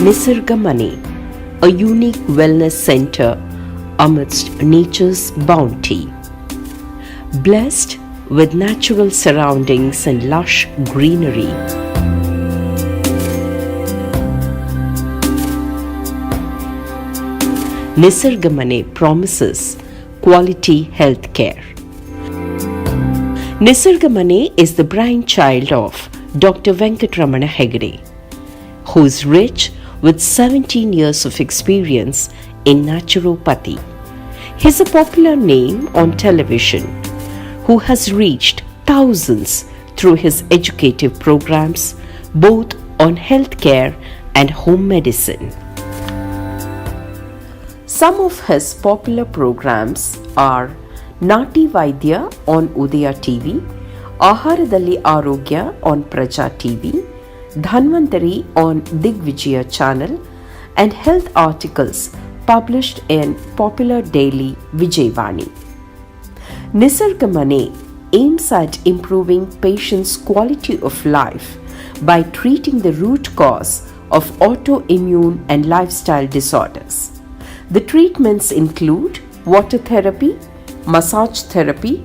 NisargaMane, a unique wellness center amidst nature's bounty. Blessed with natural surroundings and lush greenery. NisargaMane promises quality health care. NisargaMane is the brainchild of Dr. Venkatramana Hegde, who is rich with 17 years of experience in naturopathy. He is a popular name on television who has reached thousands through his educative programs both on healthcare and home medicine. Some of his popular programs are Nati Vaidya on Udaya TV, Aharadalli Arogya on Praja TV, Dhanvantari on Digvijaya channel, and health articles published in popular daily Vijayvani. NisargaMane aims at improving patients' quality of life by treating the root cause of autoimmune and lifestyle disorders. The treatments include water therapy, massage therapy,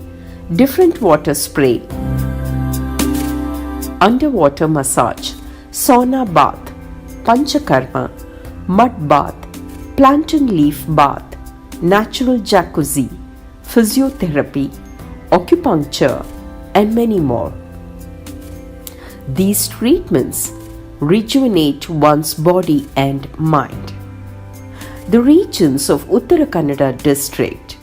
different water spray, underwater massage, sauna bath, panchakarma, mud bath, plantain leaf bath, natural jacuzzi, physiotherapy, acupuncture, and many more. These treatments rejuvenate one's body and mind. The regions of Uttara Kannada district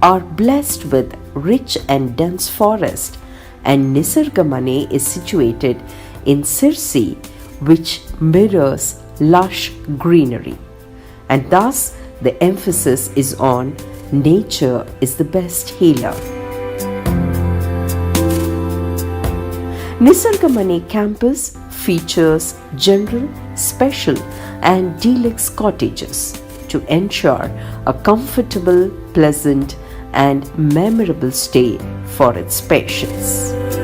are blessed with rich and dense forest, and NisargaMane is situated in Sirsi, which mirrors lush greenery. And thus the emphasis is on nature is the best healer. NisargaMane campus features general, special and deluxe cottages to ensure a comfortable, pleasant and memorable stay for its patients.